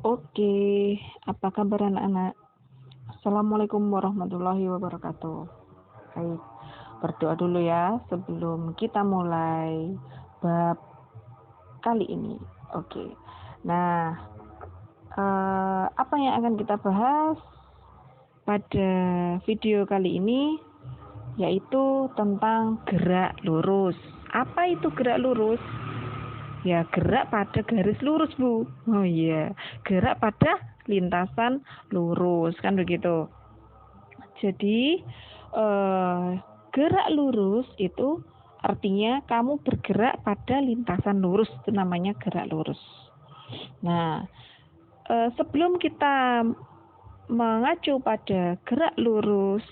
Oke, apa kabar anak-anak? Assalamualaikum warahmatullahi wabarakatuh. Baik, berdoa dulu ya sebelum kita mulai bab kali ini. Oke, nah apa yang akan kita bahas pada video kali ini yaitu tentang gerak lurus. Apa itu gerak lurus? Ya, gerak pada garis lurus, Bu. Oh iya, gerak pada lintasan lurus, kan begitu. Jadi, gerak lurus itu artinya kamu bergerak pada lintasan lurus, itu namanya gerak lurus. Nah, sebelum kita mengacu pada gerak lurus,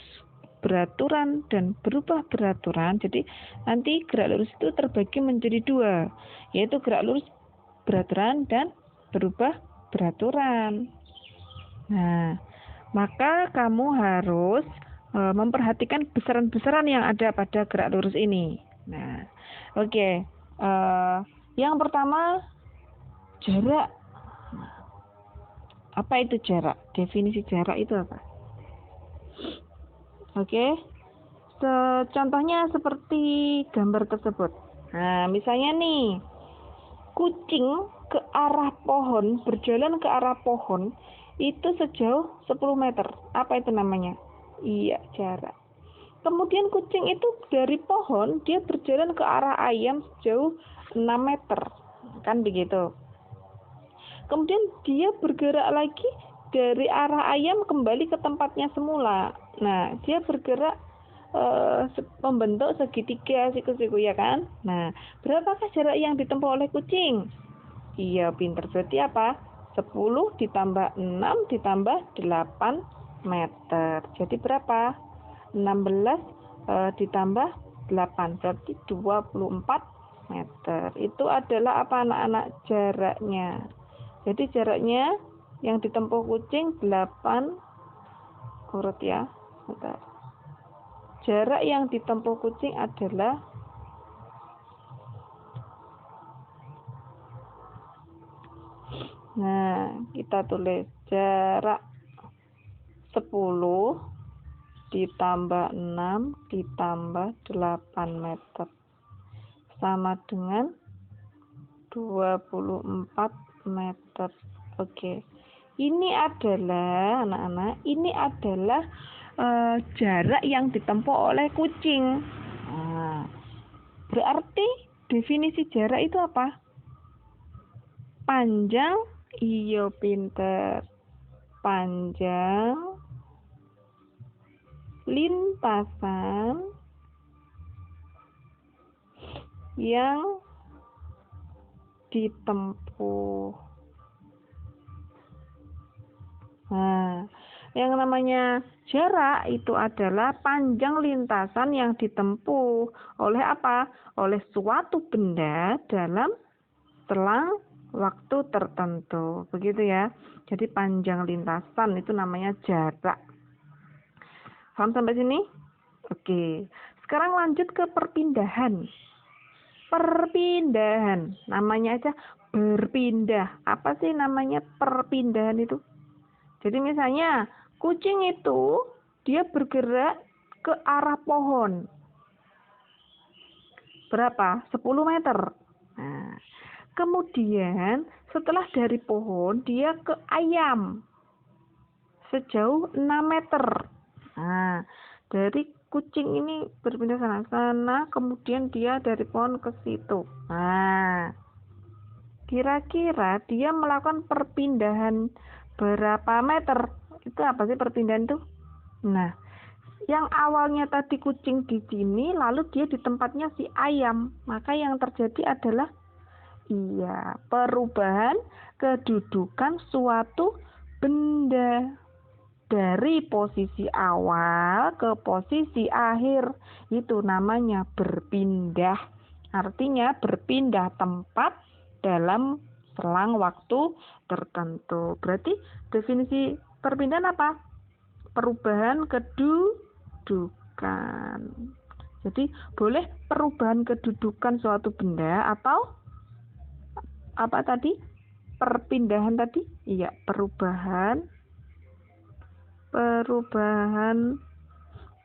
beraturan dan berubah beraturan. Jadi nanti gerak lurus itu terbagi menjadi dua, yaitu gerak lurus beraturan dan berubah beraturan. Nah, maka kamu harus memperhatikan besaran-besaran yang ada pada gerak lurus ini. Nah, oke. Yang pertama, jarak. Apa itu jarak? Definisi jarak itu apa? Oke, contohnya seperti gambar tersebut. Nah, misalnya nih, kucing ke arah pohon, berjalan ke arah pohon, itu sejauh 10 meter. Apa itu namanya? Iya, jarak. Kemudian kucing itu dari pohon, dia berjalan ke arah ayam sejauh 6 meter. Kan begitu. Kemudian dia bergerak lagi dari arah ayam kembali ke tempatnya semula. Nah, dia bergerak membentuk segitiga siku-siku, ya kan? Nah, berapakah jarak yang ditempuh oleh kucing? Iya, pinter. Berarti apa? 10 ditambah 6 ditambah 8 meter. Jadi berapa? 16 ditambah 8. Berarti 24 meter. Itu adalah apa anak-anak? Jaraknya. Jadi jaraknya yang ditempuh kucing 8 urut ya. Bentar. Jarak yang ditempuh kucing adalah kita tulis jarak 10 ditambah 6 ditambah 8 meter sama dengan 24 meter. Oke. Ini adalah anak-anak, ini adalah jarak yang ditempuh oleh kucing. Nah, berarti definisi jarak itu apa? Panjang, iya pinter. Panjang lintasan yang ditempuh. Nah, yang namanya jarak itu adalah panjang lintasan yang ditempuh oleh apa? Oleh suatu benda dalam selang waktu tertentu. Begitu ya. Jadi panjang lintasan itu namanya jarak. Paham sampai sini? Oke. Sekarang lanjut ke perpindahan. Perpindahan. Namanya aja berpindah. Apa sih namanya perpindahan itu? Jadi misalnya kucing itu dia bergerak ke arah pohon. Berapa? 10 meter. Nah, kemudian setelah dari pohon dia ke ayam. Sejauh 6 meter. Nah, dari kucing ini berpindah sana-sana, kemudian dia dari pohon ke situ. Nah, kira-kira dia melakukan perpindahan berapa meter? Itu apa sih perpindahan itu? Nah, yang awalnya tadi kucing di sini, lalu dia di tempatnya si ayam. Maka yang terjadi adalah perubahan kedudukan suatu benda dari posisi awal ke posisi akhir. Itu namanya berpindah. Artinya berpindah tempat dalam selang waktu tertentu. Berarti definisi perpindahan apa? Perubahan kedudukan. Jadi boleh perubahan kedudukan suatu benda atau apa tadi? perpindahan tadi? Iya, perubahan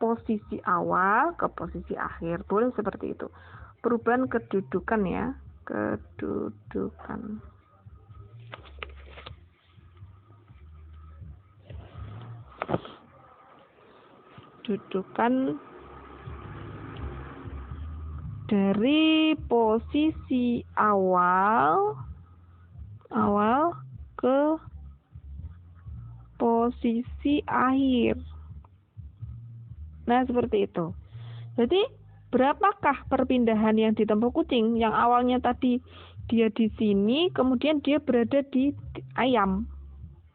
posisi awal ke posisi akhir. Boleh seperti itu. Perubahan kedudukan ya. Kedudukan. Kedudukan dari posisi awal ke posisi akhir. Nah, seperti itu. Jadi, berapakah perpindahan yang ditempuh kucing? Yang awalnya tadi dia di sini, kemudian dia berada di ayam.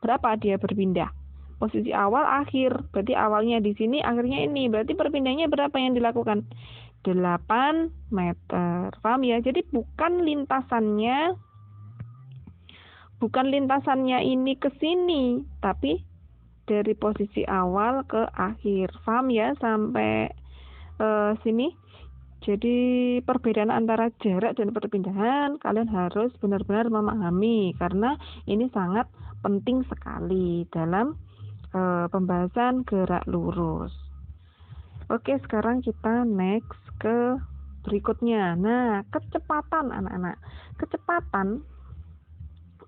Berapa dia berpindah? Posisi awal, akhir. Berarti awalnya di sini, akhirnya ini. Berarti perpindahnya berapa yang dilakukan? 8 meter. Paham ya? Jadi bukan lintasannya ini ke sini, tapi dari posisi awal ke akhir. Paham ya sampai sini? Jadi perbedaan antara jarak dan perpindahan kalian harus benar-benar memahami, karena ini sangat penting sekali dalam pembahasan gerak lurus. Oke, sekarang kita next ke berikutnya. Nah, kecepatan anak-anak. Kecepatan,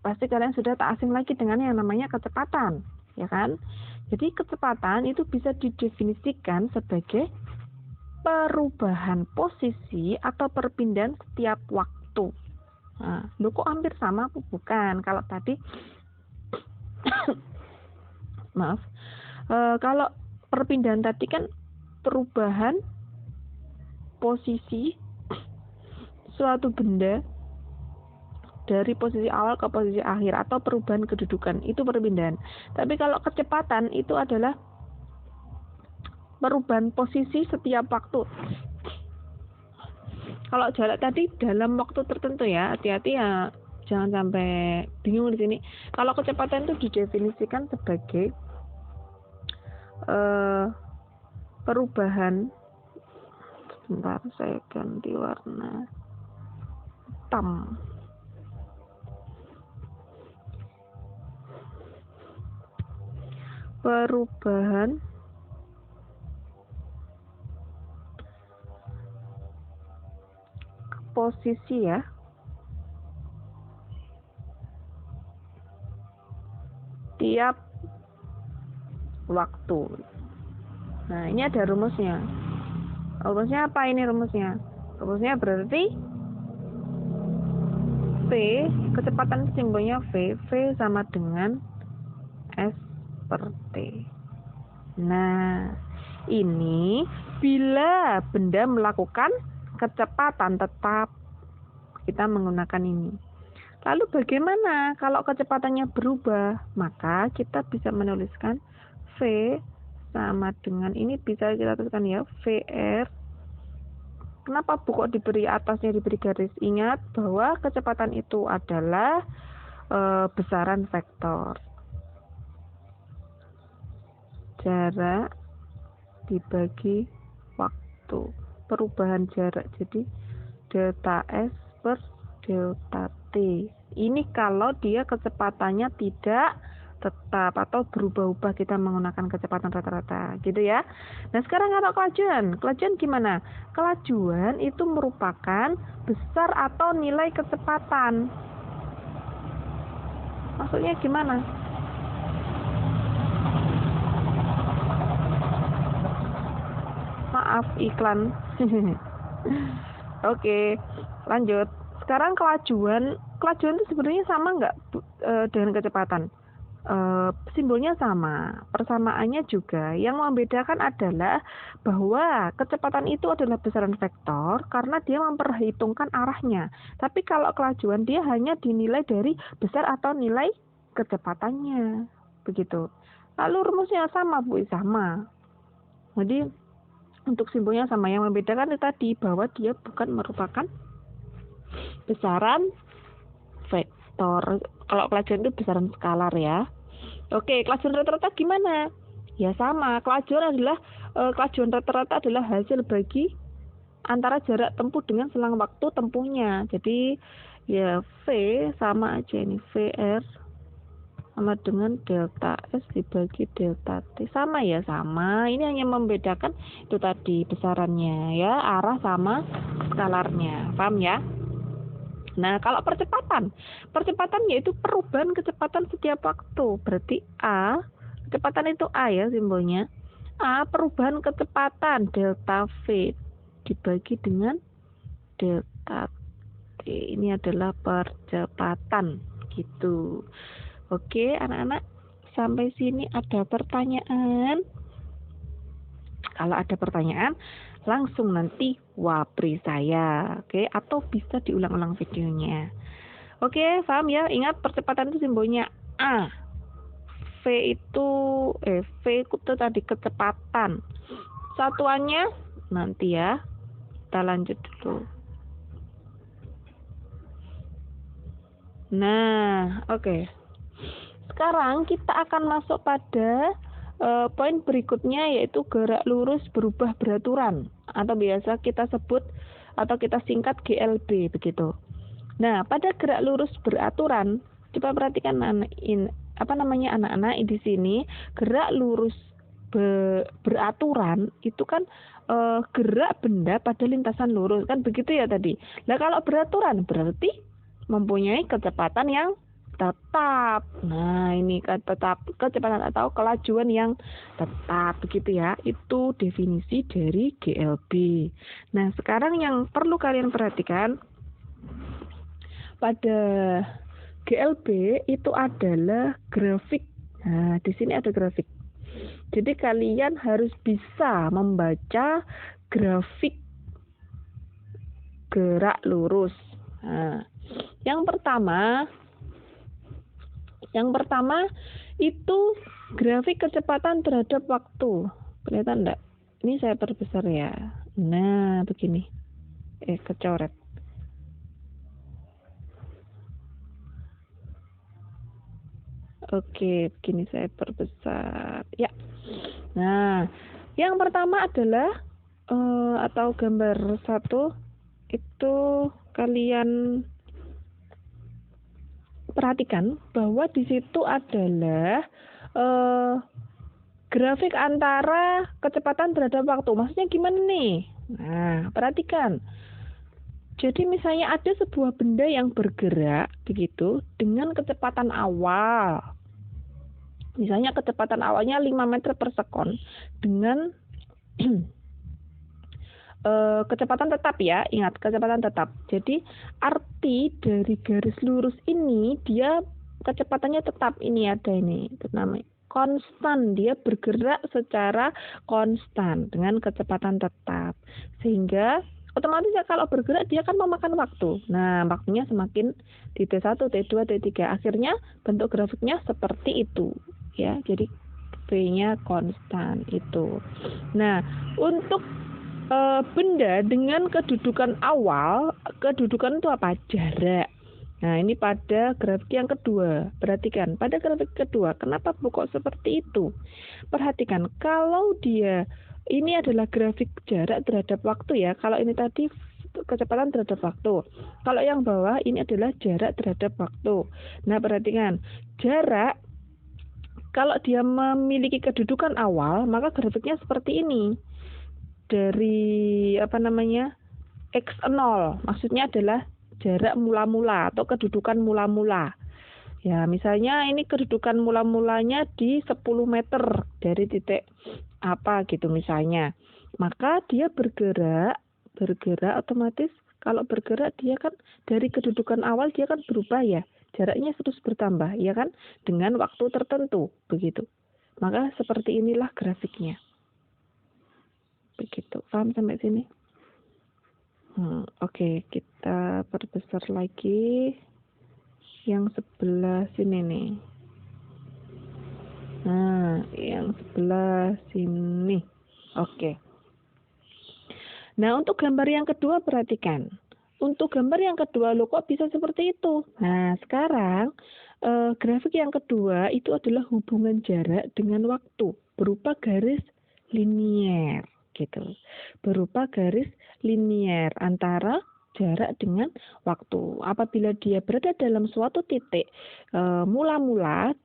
pasti kalian sudah tak asing lagi dengan yang namanya kecepatan, ya kan? Jadi kecepatan itu bisa didefinisikan sebagai perubahan posisi atau perpindahan setiap waktu. Nah, lu kok hampir sama? Bukan. Kalau tadi, maaf, kalau perpindahan tadi kan perubahan posisi suatu benda dari posisi awal ke posisi akhir atau perubahan kedudukan, itu perpindahan. Tapi kalau kecepatan itu adalah perubahan posisi setiap waktu. Kalau jarak tadi dalam waktu tertentu ya, hati-hati ya, jangan sampai bingung di sini. Kalau kecepatan itu didefinisikan sebagai perubahan. Sebentar, saya ganti warna hitam. Perubahan posisi ya, tiap waktu. Nah, ini ada rumusnya. Rumusnya apa ini rumusnya? Rumusnya berarti V, kecepatan simbolnya V sama dengan S per T. Nah, ini bila benda melakukan kecepatan tetap, kita menggunakan ini. Lalu bagaimana kalau kecepatannya berubah? Maka kita bisa menuliskan V sama dengan ini, bisa kita tuliskan ya, VR. Kenapa Bu kok diberi atasnya diberi garis? Ingat bahwa kecepatan itu adalah besaran vektor. Jarak dibagi waktu. Perubahan jarak, jadi delta S per delta T. Ini kalau dia kecepatannya tidak tetap atau berubah-ubah, kita menggunakan kecepatan rata-rata gitu ya. Nah, sekarang kalau kelajuan gimana? Kelajuan itu merupakan besar atau nilai kecepatan. Maksudnya gimana? Maaf, iklan. Oke, lanjut. Sekarang kelajuan itu sebenarnya sama nggak dengan kecepatan? Simbolnya sama, persamaannya juga. Yang membedakan adalah bahwa kecepatan itu adalah besaran vektor karena dia memperhitungkan arahnya. Tapi kalau kelajuan dia hanya dinilai dari besar atau nilai kecepatannya. Begitu. Lalu rumusnya sama, Bu, sama. Jadi untuk simbolnya sama, yang membedakan itu tadi bahwa dia bukan merupakan besaran vektor. Kalau kelajuan itu besaran skalar ya. Oke, kelajuan rata-rata gimana? Ya sama, kelajuan rata-rata adalah hasil bagi antara jarak tempuh dengan selang waktu tempuhnya. Jadi Ya, V sama aja ini, VR sama dengan delta S dibagi delta T. Sama ya, sama. Ini hanya membedakan itu tadi besarannya ya, arah sama skalarnya. Paham ya? Nah, kalau percepatan yaitu perubahan kecepatan setiap waktu. Berarti A, kecepatan itu A ya simbolnya. A, perubahan kecepatan delta V dibagi dengan delta T. Ini adalah percepatan gitu. Oke, anak-anak, sampai sini ada pertanyaan? Kalau ada pertanyaan, langsung nanti wapri saya, oke? Atau bisa diulang-ulang videonya. Oke, paham ya? Ingat percepatan itu simbolnya A. V itu tadi kecepatan. Satuannya nanti ya. Kita lanjut dulu. Nah, oke. Sekarang kita akan masuk pada poin berikutnya, yaitu gerak lurus berubah beraturan, atau biasa kita sebut atau kita singkat GLB begitu. Nah, pada gerak lurus beraturan, coba perhatikan anak-anak di sini. Gerak lurus beraturan itu kan gerak benda pada lintasan lurus, kan begitu ya tadi. Nah, kalau beraturan berarti mempunyai kecepatan yang tetap. Nah, ini tetap kecepatan atau kelajuan yang tetap begitu ya. Itu definisi dari GLB. Nah, sekarang yang perlu kalian perhatikan pada GLB itu adalah grafik. Nah, di sini ada grafik. Jadi kalian harus bisa membaca grafik gerak lurus. Nah, yang pertama itu grafik kecepatan terhadap waktu. Kelihatan enggak? Ini saya perbesar ya. Nah, begini. Kecoret. Oke, begini saya perbesar. Ya. Nah, yang pertama adalah atau gambar 1 itu kalian perhatikan bahwa di situ adalah grafik antara kecepatan terhadap waktu. Maksudnya gimana nih? Nah, perhatikan. Jadi misalnya ada sebuah benda yang bergerak begitu dengan kecepatan awal. Misalnya kecepatan awalnya 5 meter per sekon dengan kecepatan tetap ya, ingat kecepatan tetap. Jadi arti dari garis lurus ini dia kecepatannya tetap, ini ada ini, itu namanya konstan, dia bergerak secara konstan dengan kecepatan tetap. Sehingga otomatis ya kalau bergerak dia kan memakan waktu. Nah, waktunya semakin di T1, T2, T3. Akhirnya bentuk grafiknya seperti itu ya. Jadi V-nya konstan itu. Nah, untuk benda dengan kedudukan awal, kedudukan itu apa? Jarak. Nah, ini pada grafik yang kedua. Perhatikan, pada grafik kedua, kenapa kok seperti itu? Perhatikan, kalau dia, ini adalah grafik jarak terhadap waktu ya. Kalau ini tadi kecepatan terhadap waktu. Kalau yang bawah, ini adalah jarak terhadap waktu. Nah, perhatikan, jarak, kalau dia memiliki kedudukan awal, maka grafiknya seperti ini. Dari X0, maksudnya adalah jarak mula-mula atau kedudukan mula-mula. Ya, misalnya ini kedudukan mula-mulanya di 10 meter dari titik apa gitu misalnya. Maka dia bergerak otomatis kalau bergerak dia kan dari kedudukan awal dia kan berubah ya. Jaraknya terus bertambah ya kan dengan waktu tertentu begitu. Maka seperti inilah grafiknya. Begitu, paham sampai sini? Oke, kita perbesar lagi yang sebelah sini nih. Nah, yang sebelah sini. Oke. Nah, untuk gambar yang kedua perhatikan. Untuk gambar yang kedua, lo kok bisa seperti itu? Nah, sekarang grafik yang kedua itu adalah hubungan jarak dengan waktu berupa garis linier gitu. Berupa garis linier antara jarak dengan waktu. Apabila dia berada dalam suatu titik mula-mula,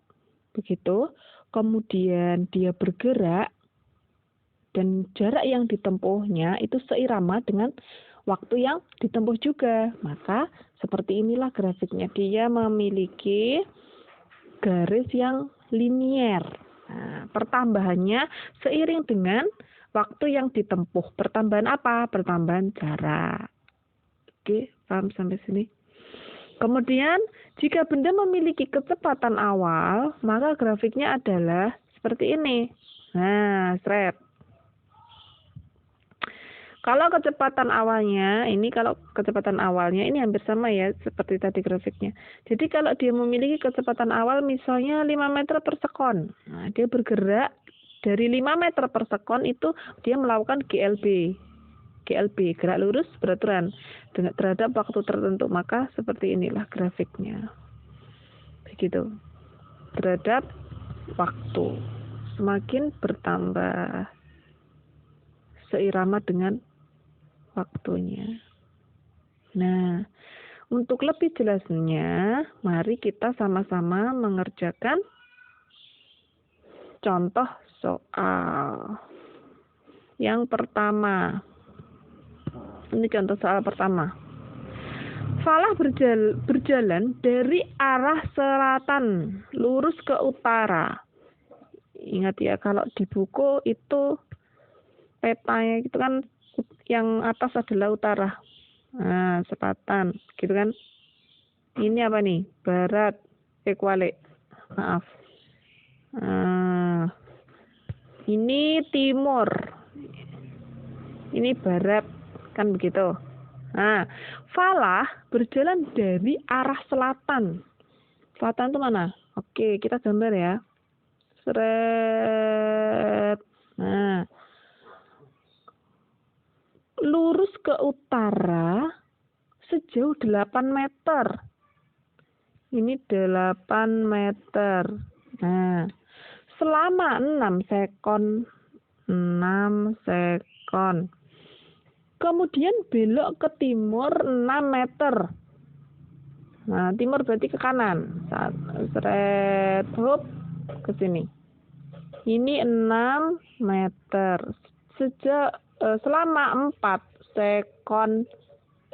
begitu, kemudian dia bergerak, dan jarak yang ditempuhnya itu seirama dengan waktu yang ditempuh juga. Maka seperti inilah grafiknya. Dia memiliki garis yang linier. Nah, pertambahannya seiring dengan waktu yang ditempuh. Pertambahan apa? Pertambahan jarak. Oke, paham sampai sini? Kemudian, jika benda memiliki kecepatan awal, maka grafiknya adalah seperti ini. Nah, straight. Kalau kecepatan awalnya, ini hampir sama ya, seperti tadi grafiknya. Jadi kalau dia memiliki kecepatan awal misalnya 5 meter per sekon. Nah, dia bergerak dari 5 meter per sekon itu dia melakukan GLB. GLB, gerak lurus beraturan terhadap waktu tertentu. Maka seperti inilah grafiknya. Begitu. Terhadap waktu. Semakin bertambah seirama dengan waktunya. Nah, untuk lebih jelasnya, mari kita sama-sama mengerjakan contoh soal. Yang pertama, ini contoh soal pertama. Falah berjalan dari arah selatan, lurus ke utara. Ingat ya, kalau di buku itu petanya itu kan yang atas adalah utara. Nah, selatan, gitu kan. Ini apa nih? Barat, kualik. Maaf. Nah, ini timur. Ini barat, kan begitu. Nah, Falah berjalan dari arah selatan. Selatan itu mana? Oke, kita gambar ya. Seret. Nah, lurus ke utara sejauh 8 meter. Ini 8 meter. Nah, selama 6 sekon. 6 sekon. Kemudian belok ke timur 6 meter. Nah, timur berarti ke kanan. Seret, hop, ke sini. Ini 6 meter. Selama 4 sekon.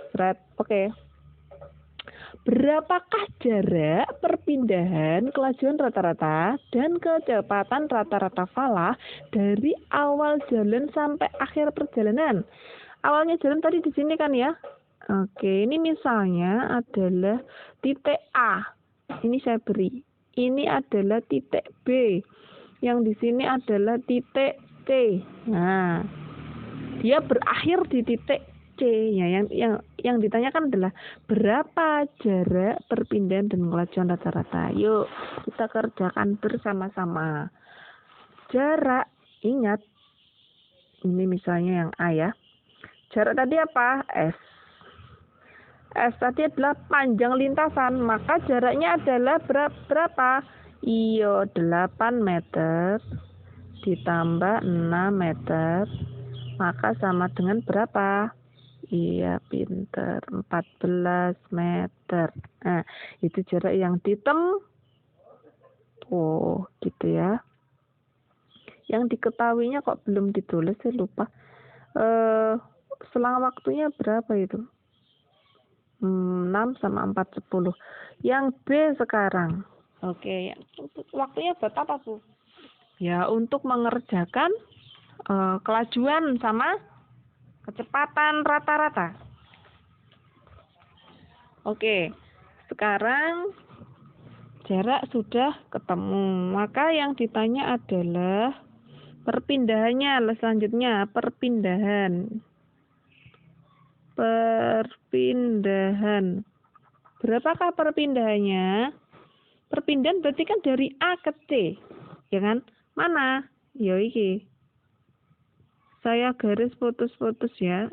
Seret, oke. Berapakah jarak perpindahan kelajuan rata-rata dan kecepatan rata-rata Falah dari awal jalan sampai akhir perjalanan? Awalnya jalan tadi di sini kan ya? Oke, ini misalnya adalah titik A. Ini saya beri. Ini adalah titik B. Yang di sini adalah titik C. Nah, dia berakhir di titik C. Ya, yang ditanyakan adalah berapa jarak perpindahan dan kelajuan rata-rata. Yuk, kita kerjakan bersama-sama. Jarak, ingat. Ini misalnya yang A ya. Jarak tadi apa? S. S tadi adalah panjang lintasan, maka jaraknya adalah berapa? Iyo, 8 meter ditambah 6 meter, maka sama dengan berapa? Iya, pinter, 14 meter. Nah, itu jarak yang ditempuh. Oh, gitu ya. Yang diketahuinya kok belum ditulis, saya lupa. Selang waktunya berapa itu? 6 sama 4, 10. Yang B sekarang. Oke, waktunya buat apa, Bu? Ya, untuk mengerjakan kelajuan sama kecepatan rata-rata. Oke, sekarang jarak sudah ketemu. Maka yang ditanya adalah perpindahannya. Selanjutnya, perpindahan. Berapakah perpindahannya? Perpindahan berarti kan dari A ke C. Ya kan? Mana? Ya iki. Saya garis putus-putus ya.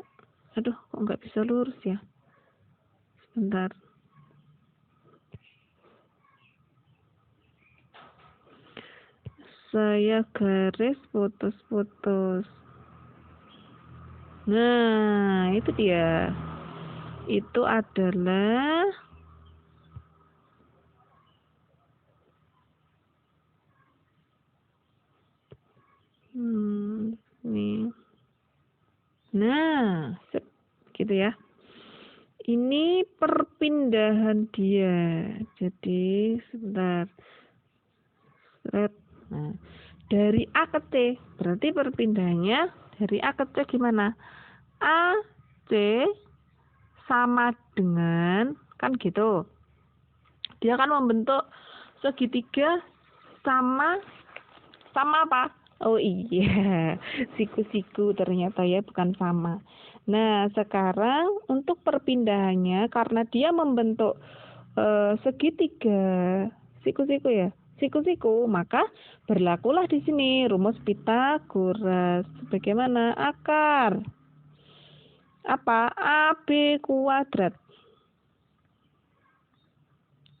Aduh, kok nggak bisa lurus ya? Sebentar. Saya garis putus-putus. Nah, itu dia. itu adalah nih. Nah, gitu ya. Ini perpindahan dia. Jadi sebentar. Nah, dari A ke C. Berarti perpindahannya dari A ke C gimana? A, C sama dengan, kan gitu. Dia kan membentuk segitiga sama apa? Oh iya, siku-siku ternyata ya, bukan sama. Nah, sekarang untuk perpindahannya, karena dia membentuk segitiga, siku-siku ya, siku-siku, maka berlakulah di sini rumus Pythagoras. Bagaimana? Akar apa? AB kuadrat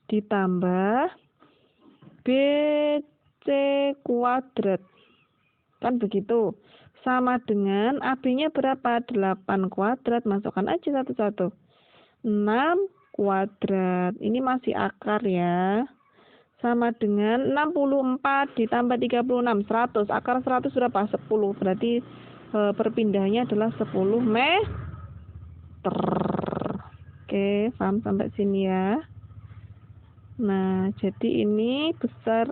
ditambah BC kuadrat. Kan begitu. Sama dengan AB-nya berapa? 8 kuadrat. Masukkan aja satu-satu. 6 kuadrat. Ini masih akar ya. Sama dengan 64 ditambah 36. 100. Akar 100 berapa? 10. Berarti perpindahannya adalah 10 meter. Oke, paham sampai sini ya. Nah, jadi ini besar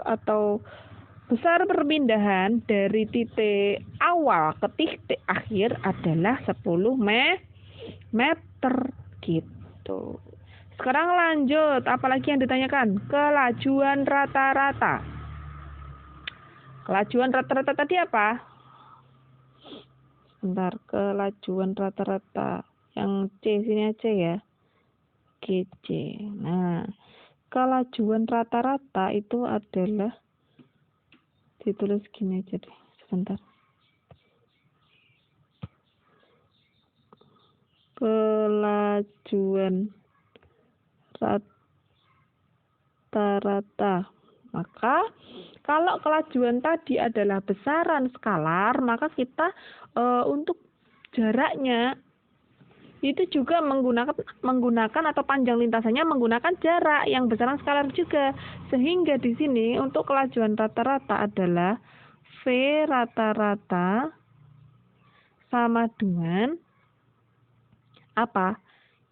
perpindahan dari titik awal ke titik akhir adalah 10 meter gitu. Sekarang lanjut, apalagi yang ditanyakan? Kelajuan rata-rata. Kelajuan rata-rata tadi apa? Sebentar, kelajuan rata-rata. Yang C sini aja ya. GC. Nah, kelajuan rata-rata itu adalah, ditulis gini aja deh, sebentar. Kelajuan rata-rata. Maka kalau kelajuan tadi adalah besaran skalar, maka kita untuk jaraknya itu juga menggunakan atau panjang lintasannya menggunakan jarak yang besaran skalar juga. Sehingga di sini untuk kelajuan rata-rata adalah V rata-rata sama dengan apa?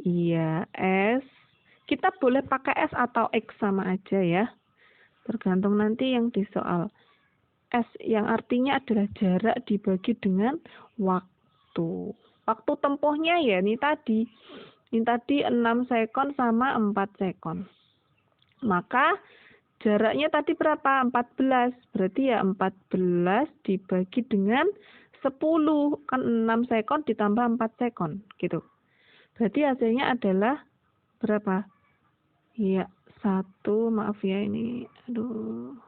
Iya, S. Kita boleh pakai S atau X sama aja ya. Tergantung nanti yang di soal. S yang artinya adalah jarak dibagi dengan waktu. Waktu tempuhnya ya ini tadi. Ini tadi 6 sekon sama 4 sekon. Maka jaraknya tadi berapa? 14. Berarti ya 14 dibagi dengan 10. Kan 6 sekon ditambah 4 sekon. Gitu. Berarti hasilnya adalah berapa? Iya, 1, maaf ya ini. 10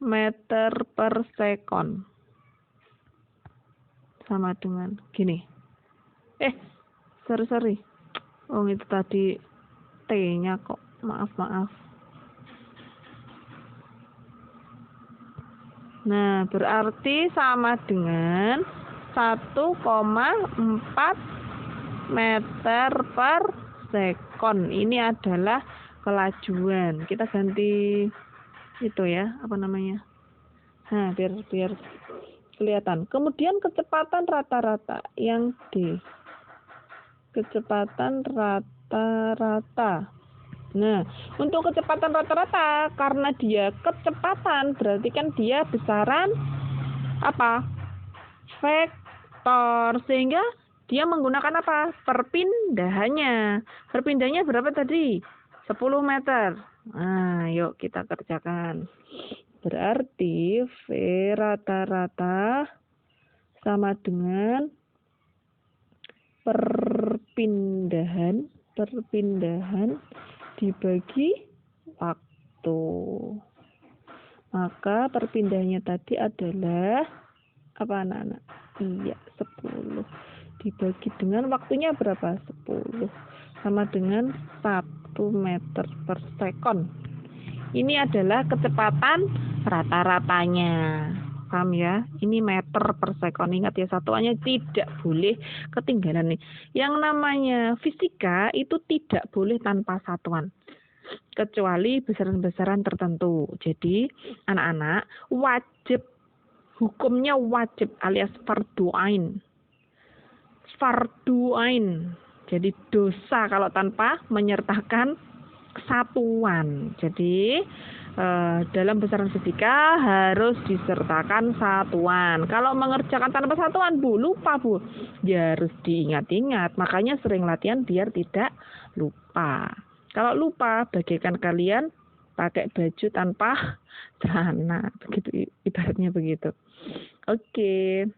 meter per sekon. Sama dengan gini. Sorry. Oh, itu tadi T-nya kok. Maaf. Nah, berarti sama dengan 1,4 meter per sekon. Ini adalah kelajuan. Kita ganti itu ya, apa namanya? Nah, biar kelihatan. Kemudian kecepatan rata-rata yang D. Kecepatan rata-rata. Nah, untuk kecepatan rata-rata, karena dia kecepatan, berarti kan dia besaran apa? Vektor. Sehingga dia menggunakan apa? Perpindahannya. Perpindahannya berapa tadi? 10 meter. Nah, yuk kita kerjakan. Berarti V rata-rata sama dengan perpindahan dibagi waktu. Maka perpindahannya tadi adalah apa anak-anak? Iya, 10. Dibagi dengan waktunya berapa? 10. Sama dengan 1 meter per sekon. Ini adalah kecepatan rata-ratanya. Paham ya? Ini meter per sekon. Ingat ya, satuannya tidak boleh ketinggalan nih. Yang namanya fisika itu tidak boleh tanpa satuan, kecuali besaran-besaran tertentu. Jadi, anak-anak wajib, hukumnya wajib alias fardu ain. Fardu ain. Jadi dosa kalau tanpa menyertakan satuan. Jadi dalam besaran fisika harus disertakan satuan. Kalau mengerjakan tanpa satuan, Bu, lupa, Bu. Ya harus diingat-ingat. Makanya sering latihan biar tidak lupa. Kalau lupa, bagaikan kalian pakai baju tanpa celana. Begitu, ibaratnya begitu. Oke.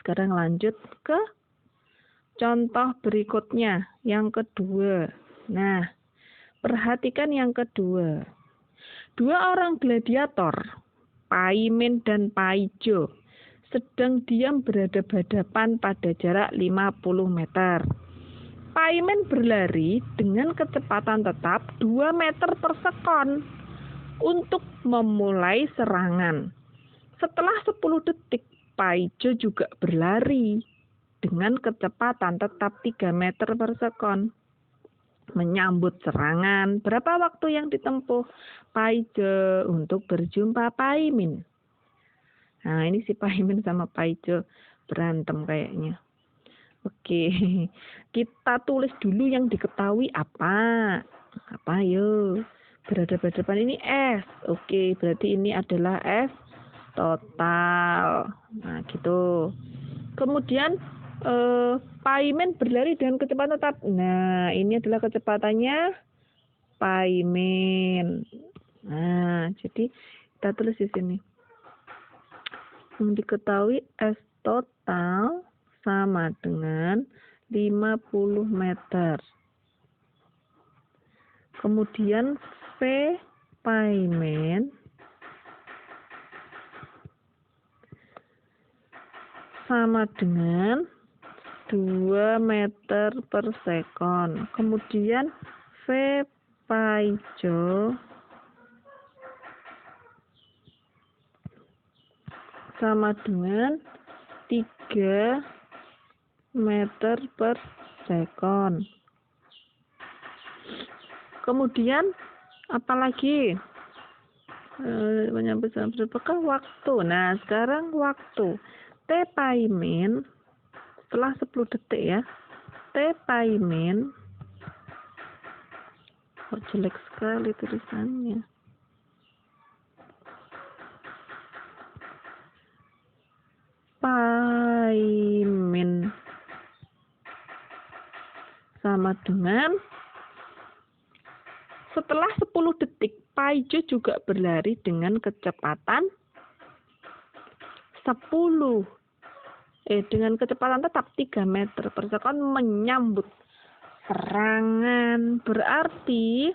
Sekarang lanjut ke contoh berikutnya, yang kedua. Nah, perhatikan yang kedua. Dua orang gladiator, Paimin dan Paijo, sedang diam berhadapan pada jarak 50 meter. Paimin berlari dengan kecepatan tetap 2 meter per sekon untuk memulai serangan. Setelah 10 detik, Paijo juga berlari dengan kecepatan tetap 3 meter per sekon menyambut serangan. Berapa waktu yang ditempuh Paijo untuk berjumpa Paimin? Nah, ini si Paimin sama Paijo berantem kayaknya. Oke, kita tulis dulu yang diketahui apa. Apa ayo? Berhadapan ini S. Oke, berarti ini adalah S total. Nah, gitu. Kemudian Paimin berlari dengan kecepatan tetap. Nah, ini adalah kecepatannya Paimin. Nah, jadi kita tulis di sini. Yang diketahui S total sama dengan 50 meter. Kemudian V Paimin sama dengan 2 meter per sekon. Kemudian V Paijo sama dengan 3 meter per sekon. Kemudian apalagi? Menyambut berapakah waktu? Nah, sekarang waktu. T Paimin setelah 10 detik ya. T Paimin. Oh, jelek sekali tulisannya. Paimin sama dengan setelah 10 detik Paijo juga berlari dengan kecepatan 10 dengan kecepatan tetap 3 meter per sekon menyambut serangan. Berarti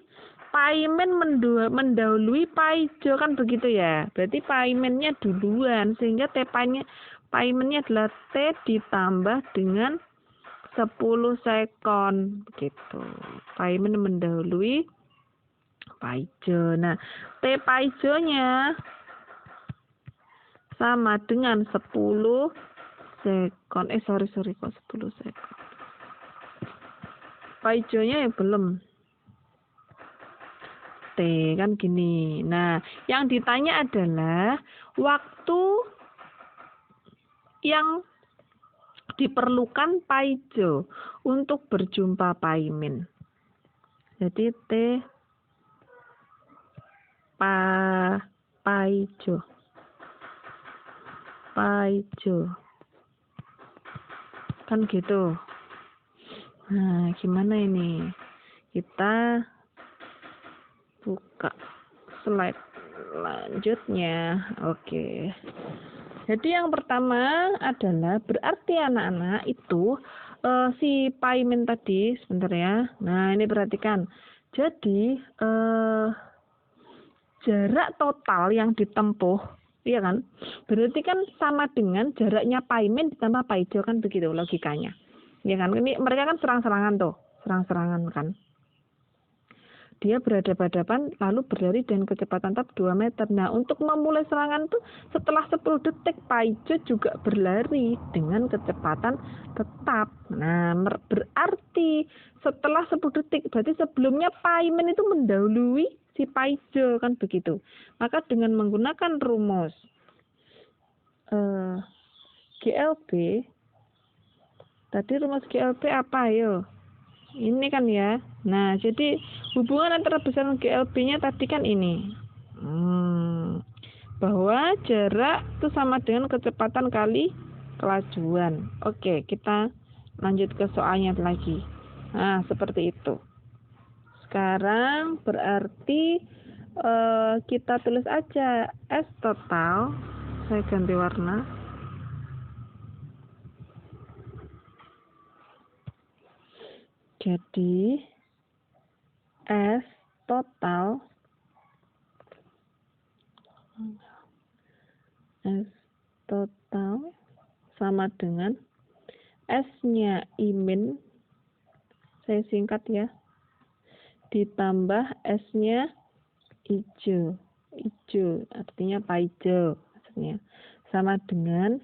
Paimin mendahului Paijo, kan begitu ya. Berarti Paiminnya duluan, sehingga Paiminnya adalah T ditambah dengan 10 sekon begitu. Paimin mendahului Paijo. Nah, T Paijonya sama dengan 10 sekon. Sorry kok 10 sekon. Paijonya ya belum. T kan gini. Nah, yang ditanya adalah waktu yang diperlukan Paijo untuk berjumpa Paimin. Jadi T Paijo. Kan gitu. Nah, gimana ini? Kita buka slide selanjutnya. Oke. Jadi yang pertama adalah berarti anak-anak itu si Paimin tadi, sebentar ya. Nah, ini perhatikan. Jadi jarak total yang ditempuh, iya kan? Berarti kan sama dengan jaraknya Paimin ditambah Paijo, kan begitu logikanya. Ya kan? Ini mereka kan serang-serangan tuh, serang-serangan kan. dia berhadapan-hadapan lalu berlari dengan kecepatan tetap 2 meter. Nah, untuk memulai serangan tuh setelah 10 detik Paijo juga berlari dengan kecepatan tetap. Nah, berarti setelah 10 detik, berarti sebelumnya Paimin itu mendahului si Paijo, kan begitu. Maka dengan menggunakan rumus GLB, tadi rumus GLB apa ayo? Ini kan ya. Nah, jadi hubungan antara besaran GLB-nya tadi kan ini. Bahwa jarak itu sama dengan kecepatan kali kelajuan. Oke, kita lanjut ke soalnya lagi. Nah, seperti itu. Sekarang berarti kita tulis aja S total. Saya ganti warna. Jadi S total sama dengan S-nya Imin, saya singkat ya, ditambah S-nya Ijo artinya Paijo maksudnya, sama dengan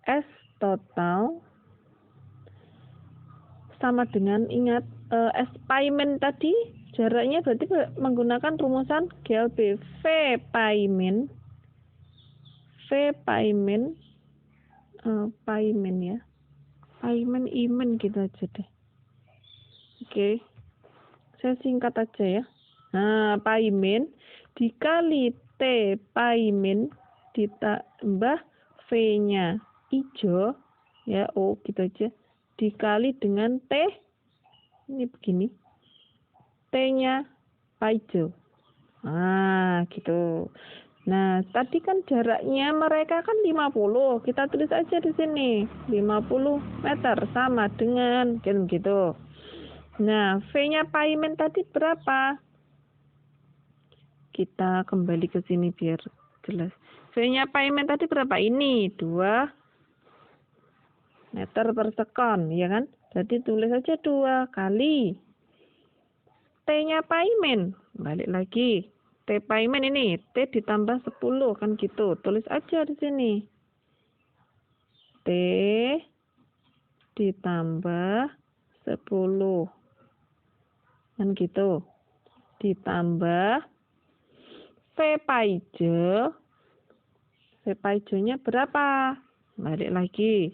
S total sama dengan, ingat S Paimin tadi jaraknya berarti menggunakan rumusan GLB. V Paimin ya, Paimin Imin gitu aja deh. Oke, saya singkat aja ya. Nah, Paimin dikali T Paimin ditambah V-nya Ijo ya, gitu aja, dikali dengan T, ini begini, T-nya Paijo. Nah, gitu. Nah, tadi kan jaraknya mereka kan 50. Kita tulis aja di sini 50 meter sama dengan gitu. Nah, V-nya Paimin tadi berapa? Kita kembali ke sini biar jelas. V-nya Paimin tadi berapa? Ini 2 meter per sekon, ya kan? Jadi tulis aja 2 kali T-nya Paimin. Balik lagi. T Paimin ini T ditambah 10 kan gitu. Tulis aja di sini. T ditambah 10 kan gitu. Ditambah V Paijo. V Paijo-nya berapa? Balik lagi.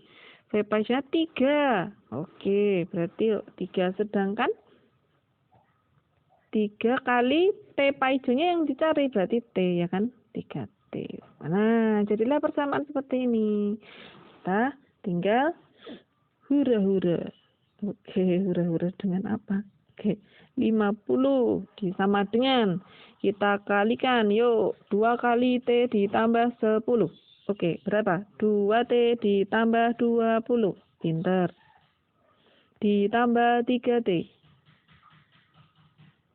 V Paijo-nya 3. Oke, berarti 3, sedangkan 3 kali T Paijo-nya yang dicari, berarti T ya kan? 3T. Nah, jadilah persamaan seperti ini. Kita tinggal hura-hura. Oke, hura-hura dengan apa? Oke, 50 sama dengan, kita kalikan, yuk, 2 kali T ditambah 10. Oke, berapa? 2T ditambah 20. Pinter. Ditambah 3T.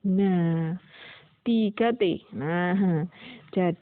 Nah, 3T. Nah, jadi